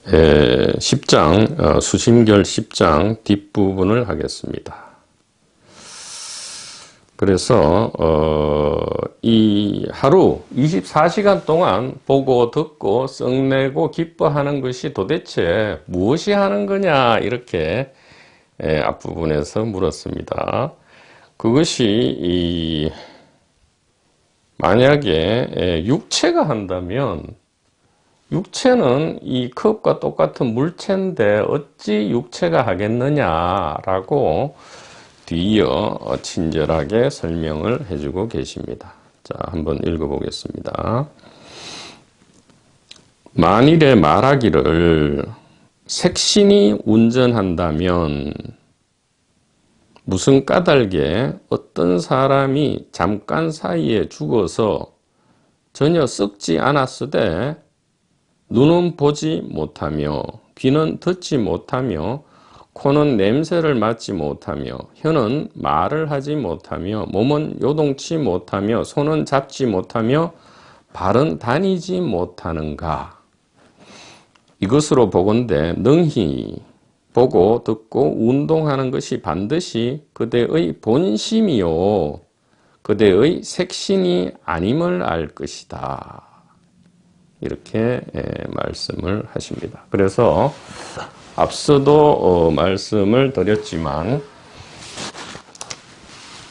10장, 수심결 10장 뒷부분을 하겠습니다. 그래서 이 하루 24시간 동안 보고 듣고 썩내고 기뻐하는 것이 도대체 무엇이 하는 거냐, 이렇게 앞부분에서 물었습니다. 그것이 만약에 육체가 한다면, 육체는 이 컵과 똑같은 물체인데 어찌 육체가 하겠느냐라고 뒤이어 친절하게 설명을 해주고 계십니다. 자, 한번 읽어보겠습니다. 만일에 말하기를 색신이 운전한다면 무슨 까닭에 어떤 사람이 잠깐 사이에 죽어서 전혀 썩지 않았으되 눈은 보지 못하며 귀는 듣지 못하며 코는 냄새를 맡지 못하며 혀는 말을 하지 못하며 몸은 요동치 못하며 손은 잡지 못하며 발은 다니지 못하는가. 이것으로 보건대 능히 보고 듣고 운동하는 것이 반드시 그대의 본심이요 그대의 색신이 아님을 알 것이다. 이렇게 말씀을 하십니다. 그래서 앞서도 말씀을 드렸지만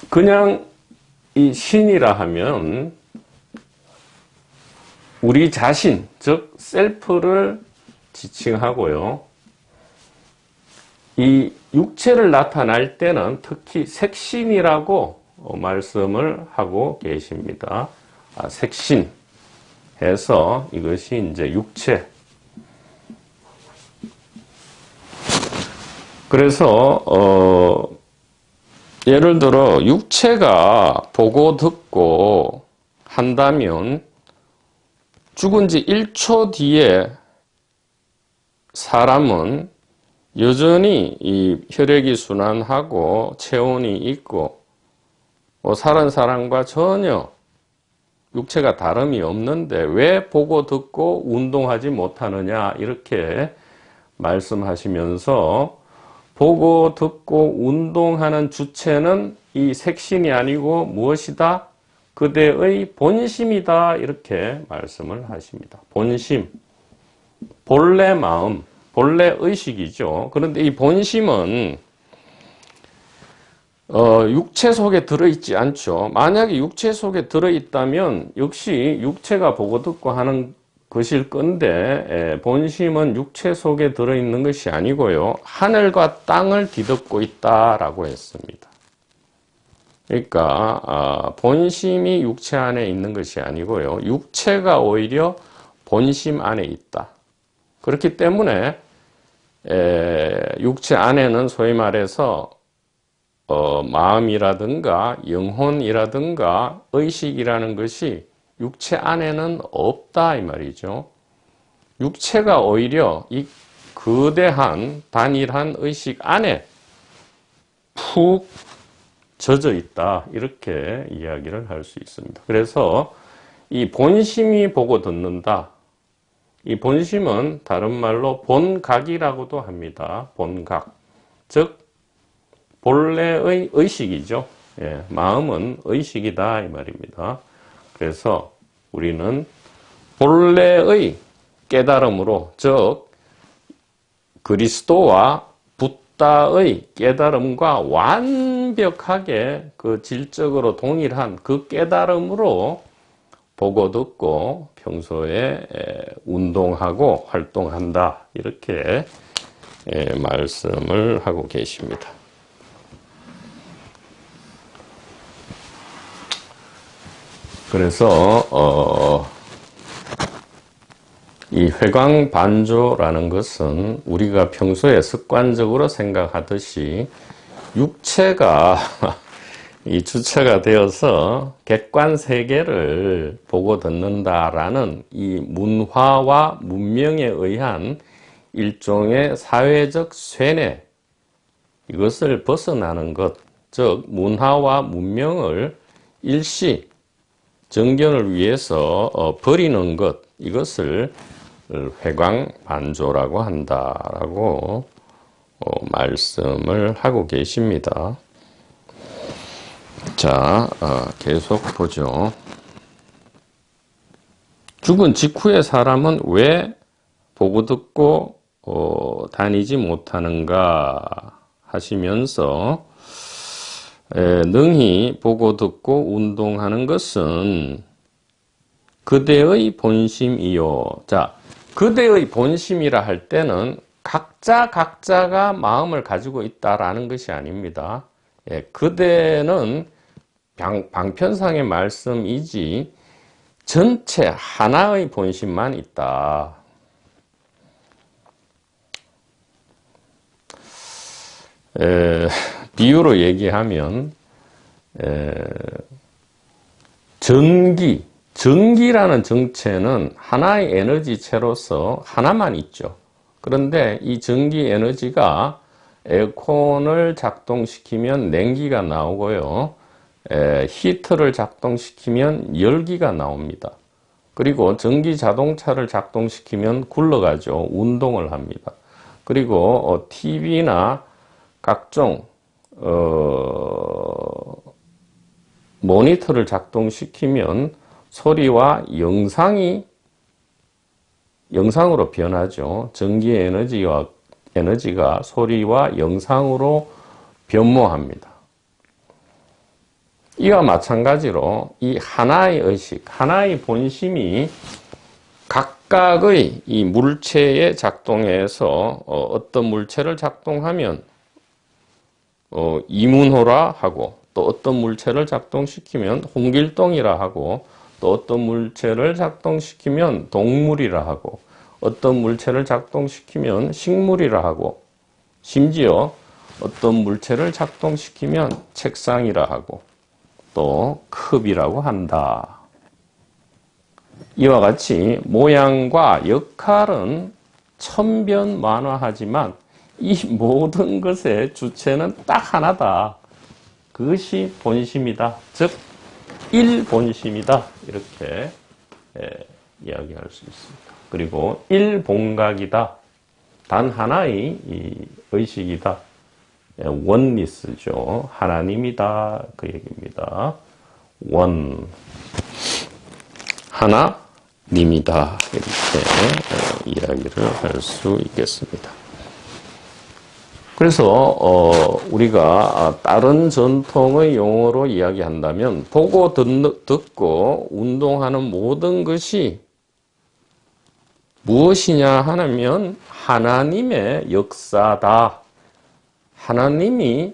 그냥 이 신이라 하면 우리 자신, 즉 셀프를 지칭하고요. 이 육체를 나타날 때는 특히 색신이라고 말씀을 하고 계십니다. 색신 해서 이것이 이제 육체. 그래서 예를 들어 육체가 보고 듣고 한다면 죽은 지 1초 뒤에 사람은 여전히 이 혈액이 순환하고 체온이 있고 살은 사람과 전혀 육체가 다름이 없는데 왜 보고 듣고 운동하지 못하느냐, 이렇게 말씀하시면서 보고 듣고 운동하는 주체는 이 색신이 아니고 무엇이다? 그대의 본심이다, 이렇게 말씀을 하십니다. 본심, 본래 마음, 본래 의식이죠. 그런데 이 본심은 육체 속에 들어있지 않죠. 만약에 육체 속에 들어있다면 역시 육체가 보고 듣고 하는 것일 건데 본심은 육체 속에 들어있는 것이 아니고요. 하늘과 땅을 뒤덮고 있다라고 했습니다. 그러니까 본심이 육체 안에 있는 것이 아니고요. 육체가 오히려 본심 안에 있다. 그렇기 때문에 육체 안에는 소위 말해서 마음이라든가 영혼이라든가 의식이라는 것이 육체 안에는 없다, 이 말이죠. 육체가 오히려 이 거대한 단일한 의식 안에 푹 젖어 있다, 이렇게 이야기를 할 수 있습니다. 그래서 이 본심이 보고 듣는다. 이 본심은 다른 말로 본각이라고도 합니다. 본각. 즉 본래의 의식이죠. 마음은 의식이다, 이 말입니다. 그래서 우리는 본래의 깨달음으로, 즉 그리스도와 붓다의 깨달음과 완벽하게 그 질적으로 동일한 그 깨달음으로 보고 듣고 평소에 운동하고 활동한다, 이렇게 말씀을 하고 계십니다. 그래서 이 회광반조라는 것은 우리가 평소에 습관적으로 생각하듯이 육체가 이 주체가 되어서 객관 세계를 보고 듣는다라는 이 문화와 문명에 의한 일종의 사회적 쇠뇌, 이것을 벗어나는 것, 즉 문화와 문명을 일시 정견을 위해서 버리는 것, 이것을 회광반조라고 한다라고 말씀을 하고 계십니다. 자, 계속 보죠. 죽은 직후에 사람은 왜 보고 듣고 다니지 못하는가 하시면서 능히 보고 듣고 운동하는 것은 그대의 본심이요. 자, 그대의 본심이라 할 때는 각자가 마음을 가지고 있다라는 것이 아닙니다. 그대는 방편상의 말씀이지 전체 하나의 본심만 있다. 비유로 얘기하면 전기라는 정체는 하나의 에너지체로서 하나만 있죠. 그런데 이 전기 에너지가 에어컨을 작동시키면 냉기가 나오고요. 히터를 작동시키면 열기가 나옵니다. 그리고 전기 자동차를 작동시키면 굴러가죠. 운동을 합니다. 그리고 TV나 각종 모니터를 작동시키면 소리와 영상으로 변하죠. 전기 에너지가 소리와 영상으로 변모합니다. 이와 마찬가지로 이 하나의 의식, 하나의 본심이 각각의 이 물체에 작동해서 어떤 물체를 작동하면 이문호라 하고, 또 어떤 물체를 작동시키면 홍길동이라 하고, 또 어떤 물체를 작동시키면 동물이라 하고, 어떤 물체를 작동시키면 식물이라 하고, 심지어 어떤 물체를 작동시키면 책상이라 하고, 또 컵이라고 한다. 이와 같이 모양과 역할은 천변만화하지만 이 모든 것의 주체는 딱 하나다. 그것이 본심이다. 즉 일본심이다. 이렇게 이야기할 수 있습니다. 그리고 일본각이다. 단 하나의 의식이다. 원리스죠. 하나님이다. 그 얘기입니다. 원. 하나님이다. 이렇게 이야기를 할 수 있겠습니다. 그래서 우리가 다른 전통의 용어로 이야기한다면 보고 듣고 운동하는 모든 것이 무엇이냐 하면 하나님의 역사다. 하나님이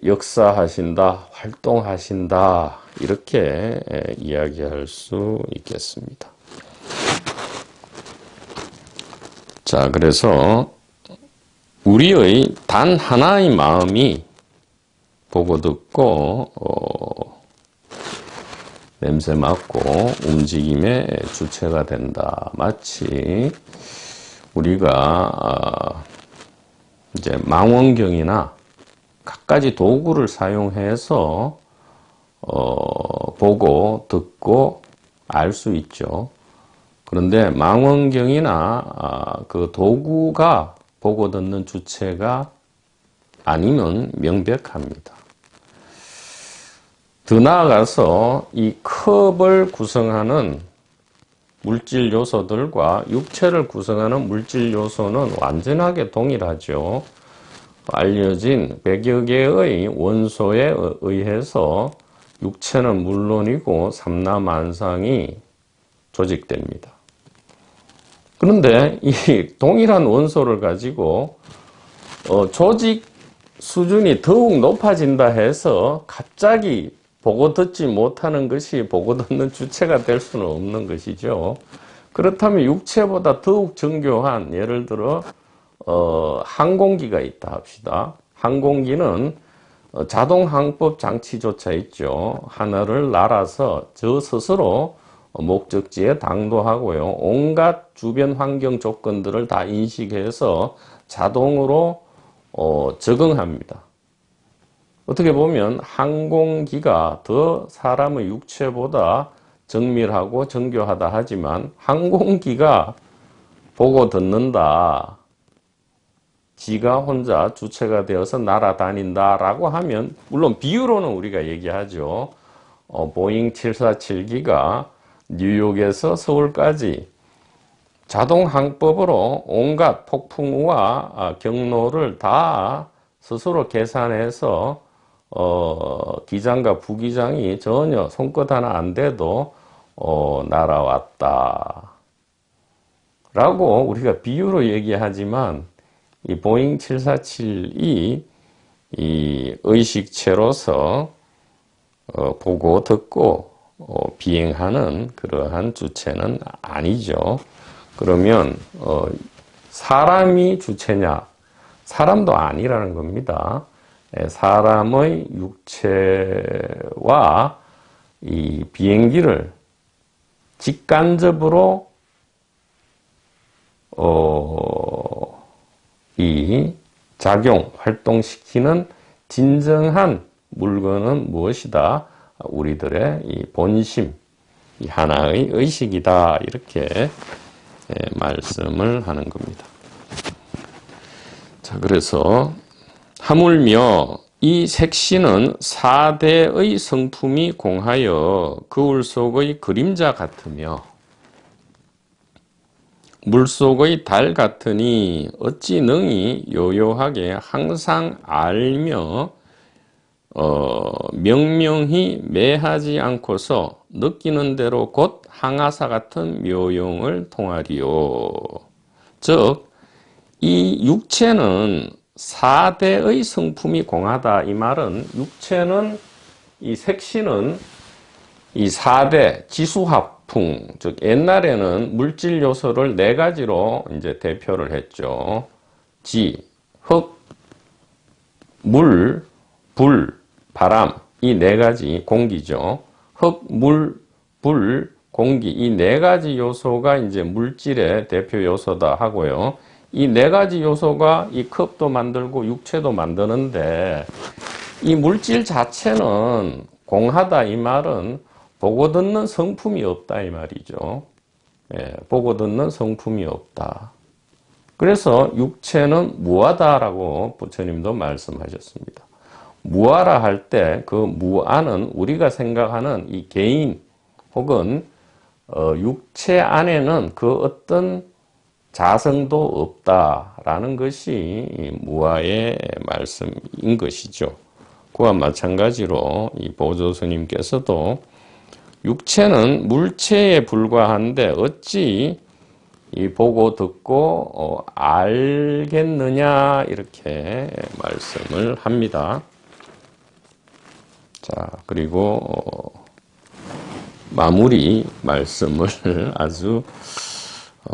역사하신다, 활동하신다, 이렇게 이야기할 수 있겠습니다. 자, 그래서 우리의 단 하나의 마음이 보고 듣고 냄새 맡고 움직임의 주체가 된다. 마치 우리가 이제 망원경이나 갖가지 도구를 사용해서 보고 듣고 알 수 있죠. 그런데 망원경이나 그 도구가 보고 듣는 주체가 아니면 명백합니다. 더 나아가서 이 컵을 구성하는 물질 요소들과 육체를 구성하는 물질 요소는 완전하게 동일하죠. 알려진 100여 개의 원소에 의해서 육체는 물론이고 삼라만상이 조직됩니다. 그런데 이 동일한 원소를 가지고 조직 수준이 더욱 높아진다 해서 갑자기 보고 듣지 못하는 것이 보고 듣는 주체가 될 수는 없는 것이죠. 그렇다면 육체보다 더욱 정교한, 예를 들어 항공기가 있다 합시다. 항공기는 자동항법 장치조차 있죠. 하늘을 날아서 저 스스로 목적지에 당도하고요. 온갖 주변 환경 조건들을 다 인식해서 자동으로 적응합니다. 어떻게 보면 항공기가 더 사람의 육체보다 정밀하고 정교하다 하지만 항공기가 보고 듣는다. 지가 혼자 주체가 되어서 날아다닌다라고 하면 물론 비유로는 우리가 얘기하죠. 보잉 747기가 뉴욕에서 서울까지 자동 항법으로 온갖 폭풍우와 경로를 다 스스로 계산해서 기장과 부기장이 전혀 손끝 하나 안 돼도 날아왔다 라고 우리가 비유로 얘기하지만 이 보잉 747이 이 의식체로서 보고 듣고 비행하는 그러한 주체는 아니죠. 그러면 사람이 주체냐? 사람도 아니라는 겁니다. 사람의 육체와 이 비행기를 직간접으로 이 활동시키는 진정한 물건은 무엇이다? 우리들의 이 본심, 이 하나의 의식이다. 이렇게 말씀을 하는 겁니다. 자, 그래서 하물며 이 색신은 4대의 성품이 공하여 거울 속의 그림자 같으며 물속의 달 같으니 어찌 능히 요요하게 항상 알며 명명히 매하지 않고서 느끼는 대로 곧 항아사 같은 묘용을 통하리요. 즉, 이 육체는 4대의 성품이 공하다. 이 말은 육체는 이 색신은 이 4대 지수화풍, 즉 옛날에는 물질 요소를 4가지로 이제 대표를 했죠. 지, 흙, 물, 불, 바람, 이 4가지 공기죠. 흙, 물, 불, 공기, 이 4가지 요소가 이제 물질의 대표 요소다 하고요. 이 4가지 요소가 이 컵도 만들고 육체도 만드는데 이 물질 자체는 공하다 이 말은 보고 듣는 성품이 없다 이 말이죠. 보고 듣는 성품이 없다. 그래서 육체는 무아다라고 부처님도 말씀하셨습니다. 무아라 할 때 그 무아는 우리가 생각하는 이 개인 혹은 육체 안에는 그 어떤 자성도 없다라는 것이 무아의 말씀인 것이죠. 그와 마찬가지로 이 보조 스님께서도 육체는 물체에 불과한데 어찌 이 보고 듣고 알겠느냐 이렇게 말씀을 합니다. 자, 그리고 마무리 말씀을 아주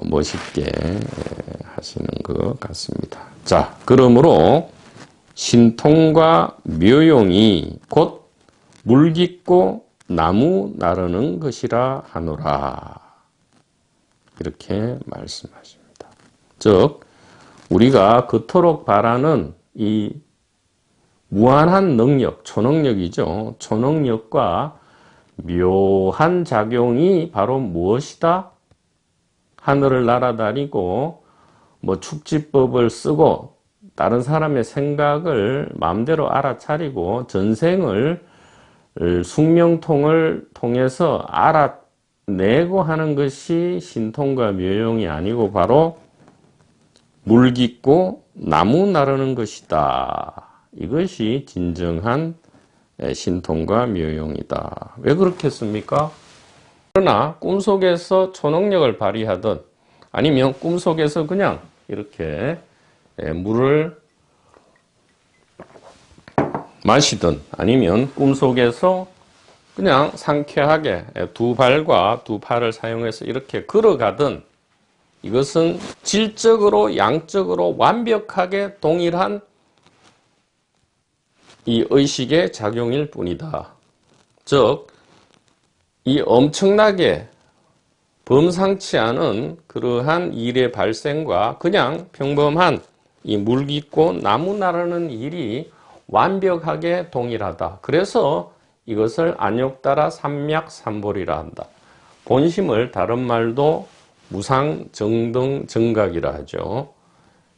멋있게 하시는 것 같습니다. 자, 그러므로 신통과 묘용이 곧 물깃고 나무 나르는 것이라 하노라. 이렇게 말씀하십니다. 즉, 우리가 그토록 바라는 이 무한한 능력, 초능력이죠. 초능력과 묘한 작용이 바로 무엇이다? 하늘을 날아다니고 뭐 축지법을 쓰고 다른 사람의 생각을 마음대로 알아차리고 전생을 숙명통을 통해서 알아내고 하는 것이 신통과 묘용이 아니고 바로 물깃고 나무 나르는 것이다. 이것이 진정한 신통과 묘용이다. 왜 그렇겠습니까? 그러나 꿈속에서 초능력을 발휘하든 아니면 꿈속에서 그냥 이렇게 물을 마시든 아니면 꿈속에서 그냥 상쾌하게 두 발과 두 팔을 사용해서 이렇게 걸어가든 이것은 질적으로 양적으로 완벽하게 동일한 이 의식의 작용일 뿐이다. 즉, 이 엄청나게 범상치 않은 그러한 일의 발생과 그냥 평범한 이 물깃고 나무 나르는 일이 완벽하게 동일하다. 그래서 이것을 안욕따라 삼맥삼볼이라 한다. 본심을 다른 말도 무상정등정각이라 하죠.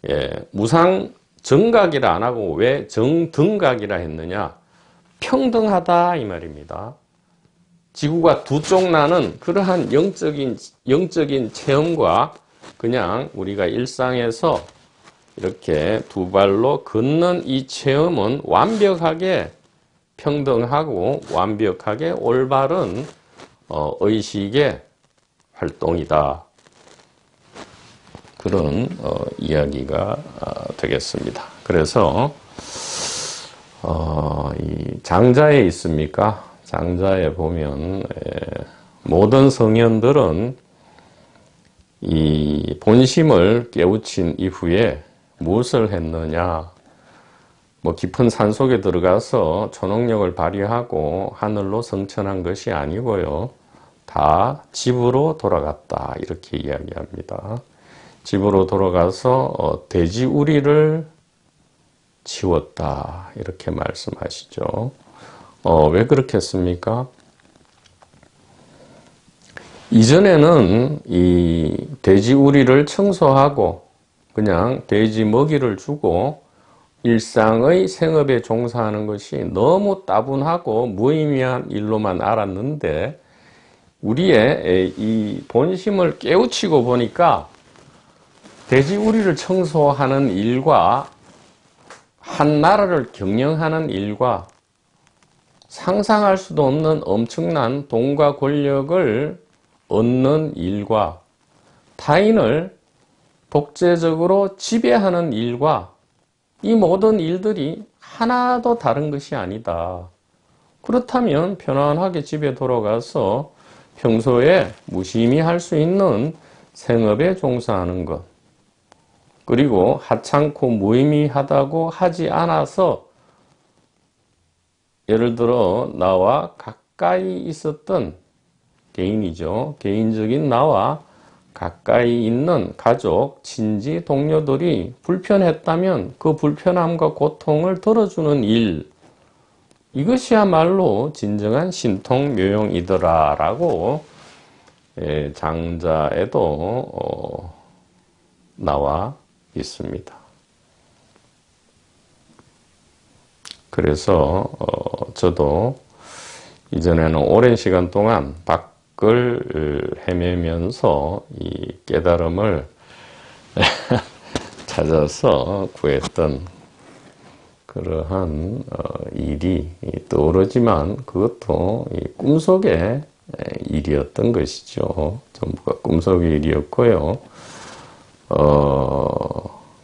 예, 무상정각이라 안 하고 왜 정등각이라 했느냐? 평등하다 이 말입니다. 지구가 두 쪽 나는 그러한 영적인 체험과 그냥 우리가 일상에서 이렇게 두 발로 걷는 이 체험은 완벽하게 평등하고 완벽하게 올바른 의식의 활동이다. 그런 이야기가 되겠습니다. 그래서 이 장자에 있습니까? 장자에 보면 모든 성현들은 이 본심을 깨우친 이후에 무엇을 했느냐? 뭐 깊은 산속에 들어가서 초능력을 발휘하고 하늘로 성천한 것이 아니고요. 다 집으로 돌아갔다 이렇게 이야기합니다. 집으로 돌아가서 돼지우리를 치웠다 이렇게 말씀하시죠. 왜 그렇게 했습니까? 이전에는 이 돼지우리를 청소하고 그냥 돼지 먹이를 주고 일상의 생업에 종사하는 것이 너무 따분하고 무의미한 일로만 알았는데 우리의 이 본심을 깨우치고 보니까 돼지우리를 청소하는 일과 한 나라를 경영하는 일과 상상할 수도 없는 엄청난 돈과 권력을 얻는 일과 타인을 독재적으로 지배하는 일과 이 모든 일들이 하나도 다른 것이 아니다. 그렇다면 편안하게 집에 돌아가서 평소에 무심히 할 수 있는 생업에 종사하는 것, 그리고 하찮고 무의미하다고 하지 않아서 예를 들어 나와 가까이 있었던 개인이죠. 개인적인 나와 가까이 있는 가족, 친지, 동료들이 불편했다면 그 불편함과 고통을 덜어주는 일, 이것이야말로 진정한 신통묘용이더라 라고 장자에도 나와 있습니다. 그래서 저도 이전에는 오랜 시간 동안 밖을 헤매면서 이 깨달음을 찾아서 구했던 그러한 일이 떠오르지만 그것도 꿈속의 일이었던 것이죠. 전부가 꿈속의 일이었고요.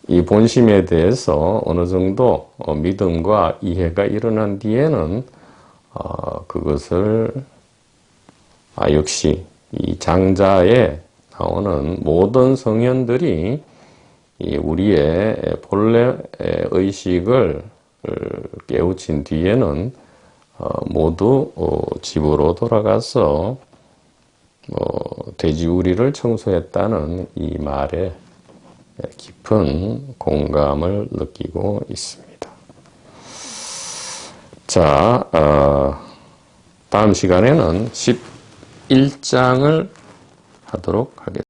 이 본심에 대해서 어느 정도 믿음과 이해가 일어난 뒤에는 그것을 역시 이 장자에 나오는 모든 성현들이 우리의 본래 의식을 깨우친 뒤에는 모두 집으로 돌아가서 돼지우리를 청소했다는 이 말에 깊은 공감을 느끼고 있습니다. 자, 다음 시간에는 11장을 하도록 하겠습니다.